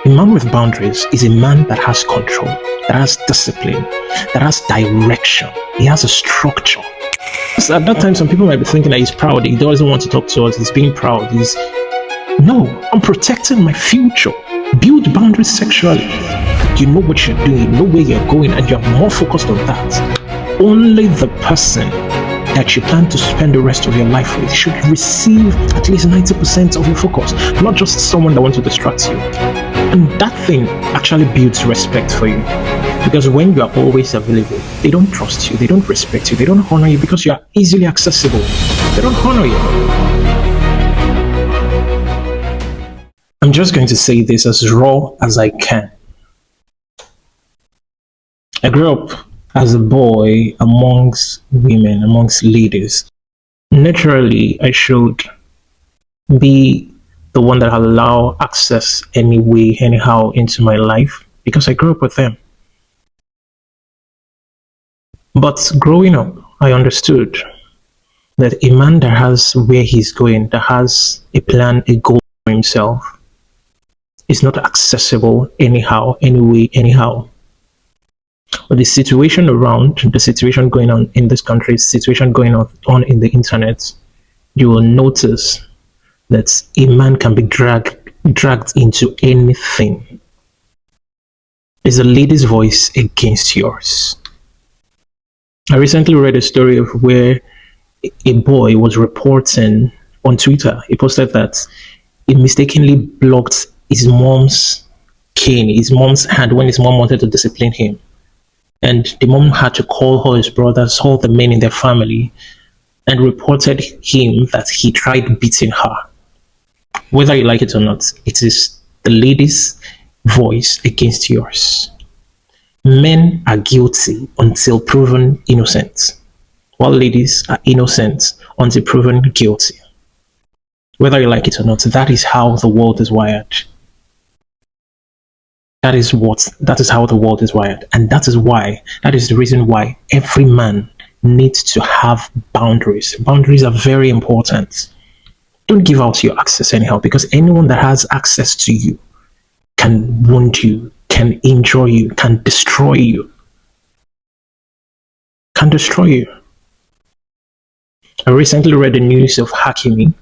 A man with boundaries is a man that has control, that has discipline, that has direction. He has a structure. So at that time, some people might be thinking that he's proud. He doesn't want to talk to us. He's being proud. No, I'm protecting my future. Build boundaries sexually. You know what you're doing. You know where you're going, and you're more focused on that. Only the person that you plan to spend the rest of your life with should receive at least 90% of your focus, not just someone that wants to distract you. And that thing actually builds respect for you. Because when you are always available, they don't trust you, they don't respect you, they don't honor you because you are easily accessible. They don't honor you. I'm just going to say this as raw as I can. I grew up as a boy amongst women, amongst ladies. Naturally, I should be the one that allow access any way, anyhow into my life because I grew up with them. But growing up, I understood that a man that has where he's going, that has a plan, a goal for himself, is not accessible anyhow, anyway, anyhow. But the situation around, the situation going on in this country, the situation going on in the internet, you will notice that a man can be dragged into anything. It's a lady's voice against yours. I recently read a story of where a boy was reporting on Twitter. He posted that he mistakenly blocked his mom's cane, his mom's hand, when his mom wanted to discipline him. And the mom had to call all his brothers, all the men in their family, and reported him that he tried beating her. Whether you like it or not, it is the lady's voice against yours. Men are guilty until proven innocent, while ladies are innocent until proven guilty. Whether you like it or not, that is how the world is wired. That is how the world is wired. And that is the reason why every man needs to have boundaries. Boundaries are very important. Don't give out your access anyhow, because anyone that has access to you can wound you, can injure you, can destroy you. I recently read the news of Hakimi.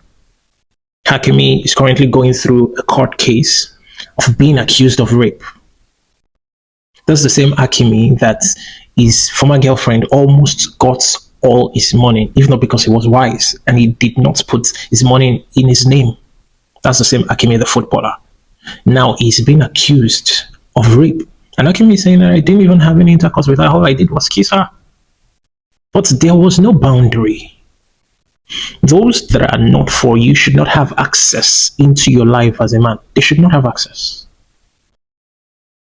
Hakimi is currently going through a court case of being accused of rape. That's the same Hakimi that his former girlfriend almost got all his money, if not because he was wise and he did not put his money in his name. That's the same Hakimi, the footballer. Now he's being accused of rape. And Hakimi is saying that I didn't even have any intercourse with her. All I did was kiss her. But there was no boundary. Those that are not for you should not have access into your life as a man. They should not have access.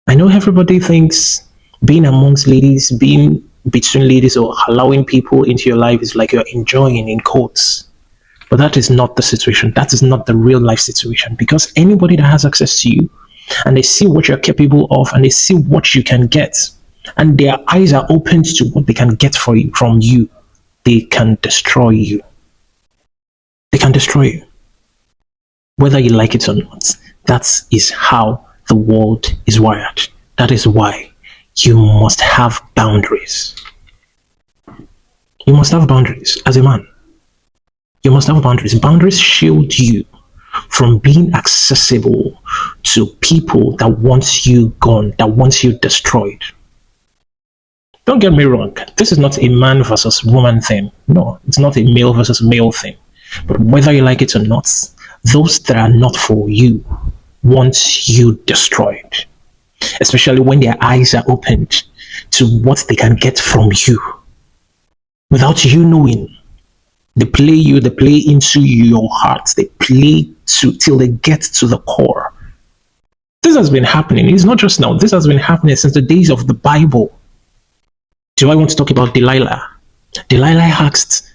I know everybody thinks being amongst ladies, being between ladies, or allowing people into your life is like you're enjoying, in quotes. But that is not the situation. That is not the real life situation. Because anybody that has access to you, and they see what you're capable of, and they see what you can get, and their eyes are opened to what they can get from you, they can destroy you. They can destroy you. Whether you like it or not, that is how the world is wired. That is why you must have boundaries. You must have boundaries as a man. You must have boundaries. Boundaries shield you from being accessible to people that want you gone, that want you destroyed. Don't get me wrong. This is not a man versus woman thing. No, it's not a male versus male thing. But whether you like it or not, those that are not for you want you destroyed. Especially when their eyes are opened to what they can get from you. Without you knowing. They play into your heart. They play till they get to the core. This has been happening. It's not just now. This has been happening since the days of the Bible. Do I want to talk about Delilah? Delilah asked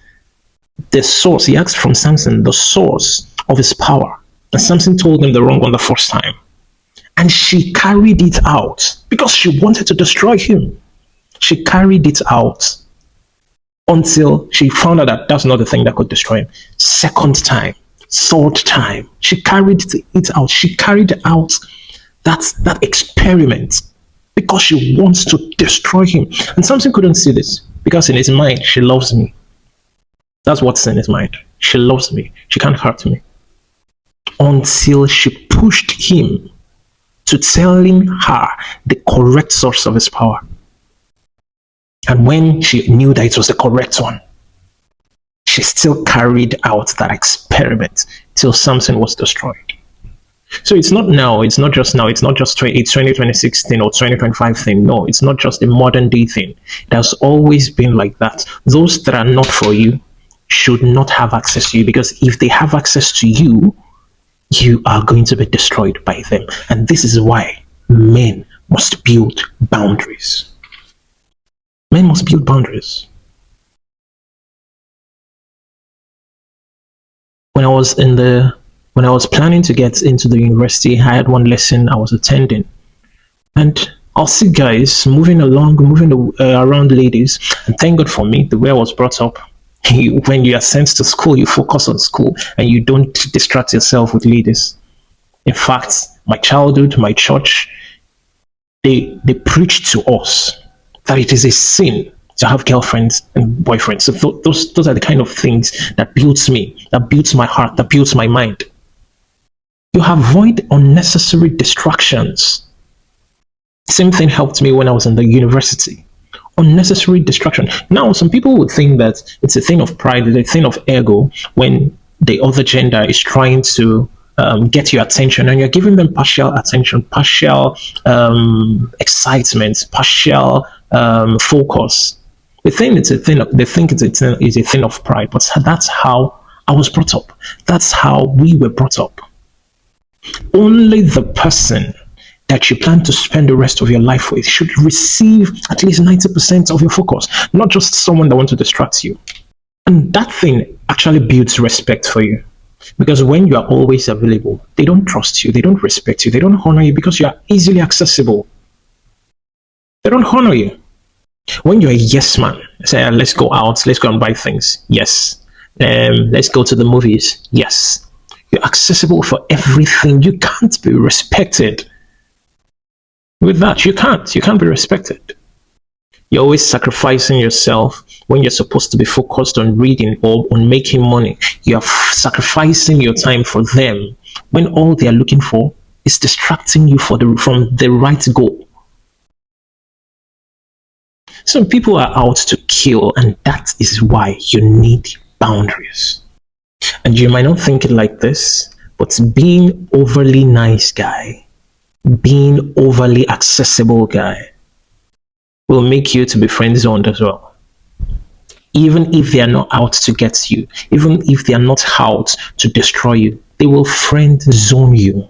the source. He asked from Samson the source of his power. And Samson told him the wrong one the first time. And she carried it out because she wanted to destroy him. She carried it out until she found out that that's not the thing that could destroy him. Second time, third time, she carried it out. She carried out that experiment, because she wants to destroy him. And Samson couldn't see this because in his mind, she loves me. That's what's in his mind. She loves me. She can't hurt me. Until she pushed him to telling her the correct source of his power. And when she knew that it was the correct one, she still carried out that experiment till Samson was destroyed. So it's not now, it's not just now, it's not just it's 2026 thing or 2025 thing. No, it's not just a modern day thing. It has always been like that. Those that are not for you should not have access to you, because if they have access to you, you are going to be destroyed by them. And this is why men must build boundaries. Men must build boundaries. When I was planning to get into the university, I had one lesson I was attending, and I'll see guys moving around ladies. And thank God for me, the way I was brought up, when you are sent to school, you focus on school and you don't distract yourself with ladies. In fact, my childhood, my church, they preached to us that it is a sin to have girlfriends and boyfriends. So those are the kind of things that builds me, that builds my heart, that builds my mind. You avoid unnecessary distractions. Same thing helped me when I was in the university. Unnecessary distraction. Now, some people would think that it's a thing of pride, it's a thing of ego when the other gender is trying to get your attention, and you're giving them partial attention, partial excitement, partial focus. They think it's a thing of pride, but that's how I was brought up. That's how we were brought up. Only the person that you plan to spend the rest of your life with should receive at least 90% of your focus, not just someone that wants to distract you. And that thing actually builds respect for you. Because when you are always available, they don't trust you, they don't respect you, they don't honor you because you are easily accessible. They don't honor you. When you're a yes man, say, let's go out, let's go and buy things. Yes. Let's go to the movies. Yes. You're accessible for everything. You can't be respected. With that, you can't be respected. You're always sacrificing yourself when you're supposed to be focused on reading or on making money. You're sacrificing your time for them when all they're looking for is distracting you from the right goal. Some people are out to kill, and that is why you need boundaries. And you might not think it like this, but being overly nice guy, being overly accessible guy will make you to be friend zoned as well. Even if they are not out to get you, even if they are not out to destroy you, they will friend zone you.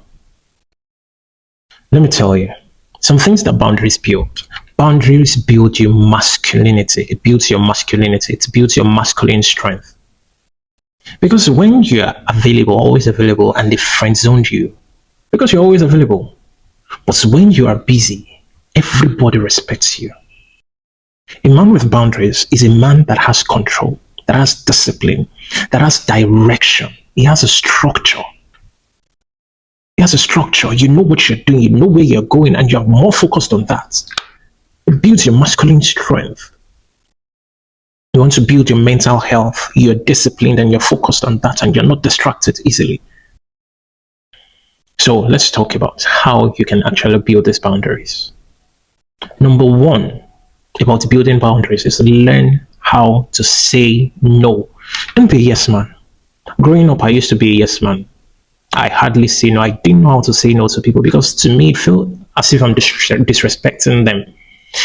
Let me tell you, some things that boundaries build. Boundaries build your masculinity. It builds your masculinity. It builds your masculine strength. Because when you are available, always available, and they friend zoned you, because you're always available. But when you are busy, everybody respects you. A man with boundaries is a man that has control, that has discipline, that has direction. He has a structure. He has a structure. You know what you're doing, you know where you're going, and you're more focused on that. It builds your masculine strength. You want to build your mental health. You're disciplined and you're focused on that, and you're not distracted easily. So let's talk about how you can actually build these boundaries. Number one about building boundaries is to learn how to say no. Don't be a yes man. Growing up, I used to be a yes man. I hardly say no. I didn't know how to say no to people because to me it felt as if I'm disrespecting them.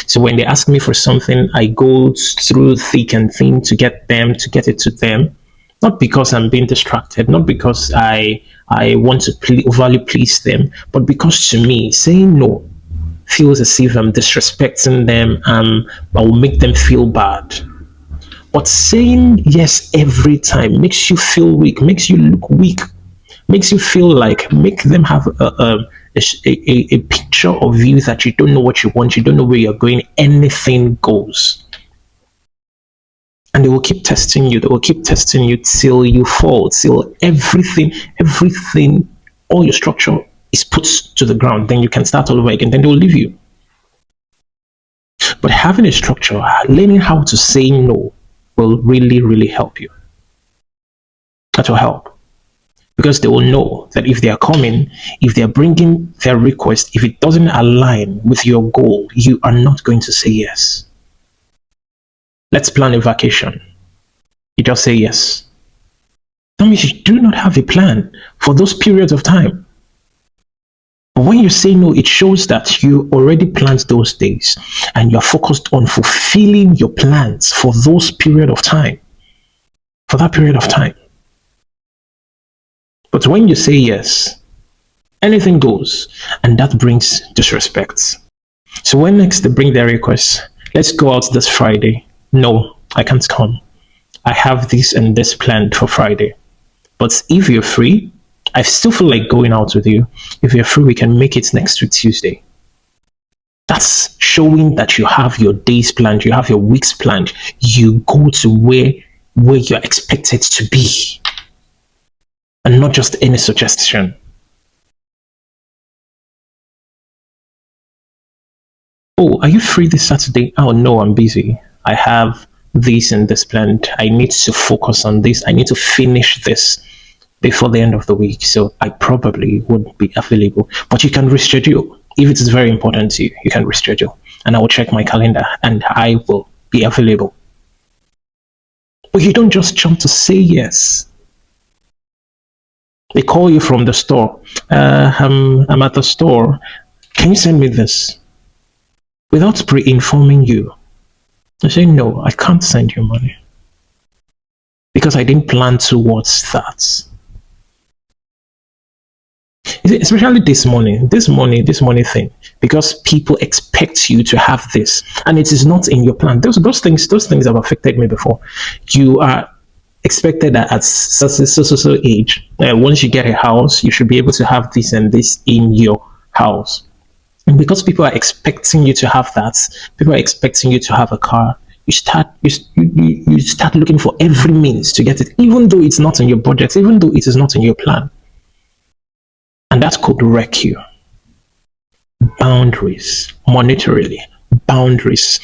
So when they ask me for something, I go through thick and thin to get it to them. Not because I'm being distracted, not because I want to overly please them, but because to me, saying no feels as if I'm disrespecting them, I will make them feel bad. But saying yes every time makes you feel weak, makes you look weak, makes you feel like, make them have a picture of you that you don't know what you want, you don't know where you're going, anything goes. And they will keep testing you, till you fall, till everything, all your structure is put to the ground, then you can start all over again. Then they'll leave you. But having a structure, learning how to say no will really, really help you. That will help. Because they will know that if they are coming, if they are bringing their request, if it doesn't align with your goal, you are not going to say yes. Let's plan a vacation. You just say yes. That means you do not have a plan for those periods of time. But when you say no, it shows that you already planned those days and you're focused on fulfilling your plans for those period of time. For that period of time. But when you say yes, anything goes, and that brings disrespect. So when next they bring their request, let's go out this Friday. No, I can't come. I have this and this planned for Friday. But if you're free, I still feel like going out with you. If you're free, we can make it next week Tuesday. That's showing that you have your days planned, you have your weeks planned. You go to where you're expected to be. And not just any suggestion. Oh, are you free this Saturday? Oh, no, I'm busy. I have this and this planned. I need to focus on this. I need to finish this before the end of the week. So I probably wouldn't be available. But you can reschedule. If it is very important to you, you can reschedule. And I will check my calendar and I will be available. But you don't just jump to say yes. They call you from the store. I'm at the store. Can you send me this? Without pre-informing you. They say, no, I can't send you money. Because I didn't plan towards that. Especially this money thing. Because people expect you to have this. And it is not in your plan. Those things have affected me before. You are expected that at so age, once you get a house, you should be able to have this and this in your house. And because people are expecting you to have that, people are expecting you to have a car, you start looking for every means to get it, even though it's not in your budget, even though it is not in your plan. And that could wreck you. Boundaries, monetarily, boundaries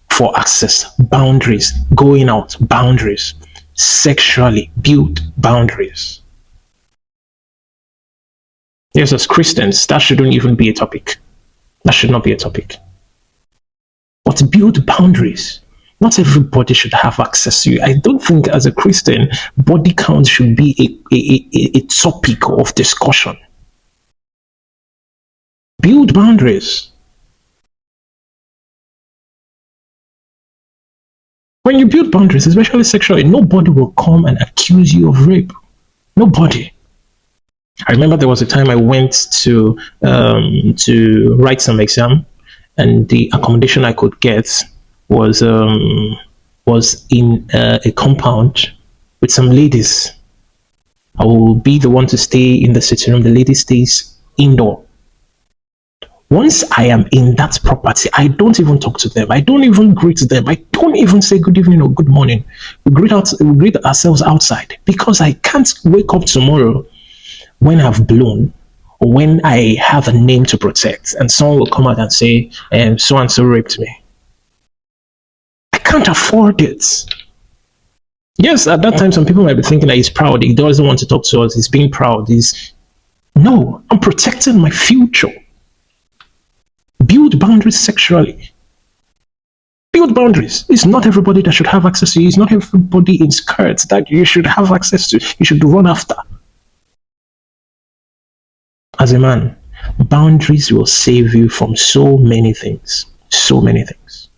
for access, boundaries, going out, boundaries. Sexually, build boundaries. Yes, as Christians, that shouldn't even be a topic. That should not be a topic. But build boundaries. Not everybody should have access to you. I don't think as a Christian, body count should be a topic of discussion. Build boundaries. When you build boundaries, especially sexually, nobody will come and accuse you of rape. Nobody. I remember there was a time I went to write some exam, and the accommodation I could get was in a compound with some ladies. I will be the one to stay in the sitting room. The lady stays indoor. Once I am in that property, I don't even talk to them. I don't even greet them. I don't even say good evening or good morning. We greet ourselves outside because I can't wake up tomorrow when I've blown or when I have a name to protect and someone will come out and say, so and so raped me. I can't afford it. Yes, at that time, some people might be thinking that he's proud. He doesn't want to talk to us. He's being proud. No, I'm protecting my future. Build boundaries sexually. Build boundaries. It's not everybody that should have access to you. It's not everybody in skirts that you should have access to. You should run after. As a man, boundaries will save you from so many things. So many things.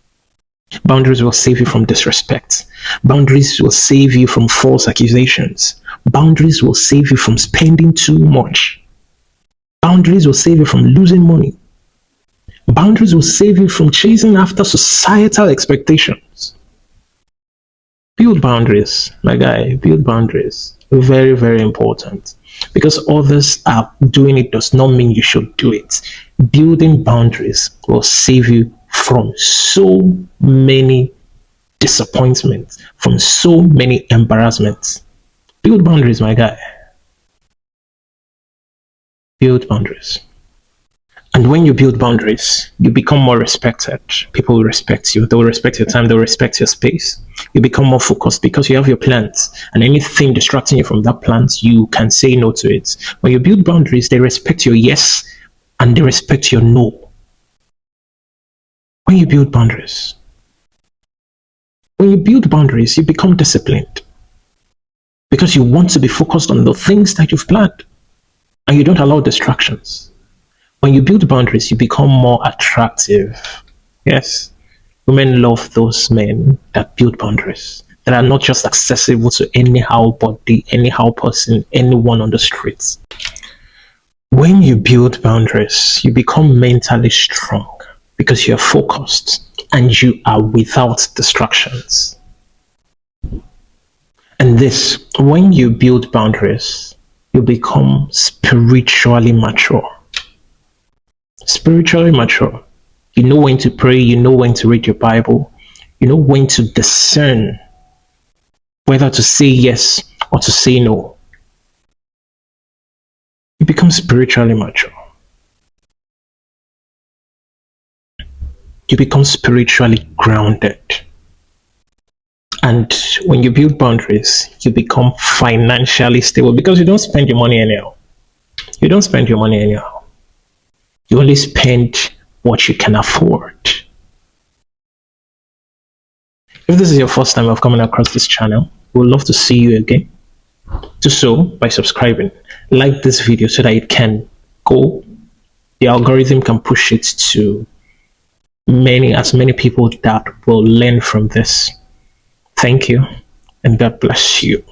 Boundaries will save you from disrespect. Boundaries will save you from false accusations. Boundaries will save you from spending too much. Boundaries will save you from losing money. Boundaries will save you from chasing after societal expectations. Build boundaries, my guy, build boundaries. Very, very important. Because others are doing it does not mean you should do it. Building boundaries will save you from so many disappointments, from so many embarrassments. Build boundaries, my guy. Build boundaries. And when you build boundaries, you become more respected. People will respect you. They will respect your time. They'll respect your space. You become more focused because you have your plans. And anything distracting you from that plans, you can say no to it. When you build boundaries, they respect your yes and they respect your no. When you build boundaries, you become disciplined because you want to be focused on the things that you've planned and you don't allow distractions. When you build boundaries, you become more attractive. Yes, women love those men that build boundaries, that are not just accessible to anyhow body, anyhow person, anyone on the streets. When you build boundaries, you become mentally strong because you're focused and you are without distractions. And this, when you build boundaries, you become spiritually mature. Spiritually mature. You know when to pray, you know when to read your Bible, you know when to discern whether to say yes or to say no. You become spiritually mature. You become spiritually grounded. And when you build boundaries, you become financially stable because you don't spend your money anyhow. You don't spend your money anyhow. You only spend what you can afford. If this is your first time of coming across this channel, we would love to see you again. Do so by subscribing. Like this video so that it can go. The algorithm can push it to as many people that will learn from this. Thank you, and God bless you.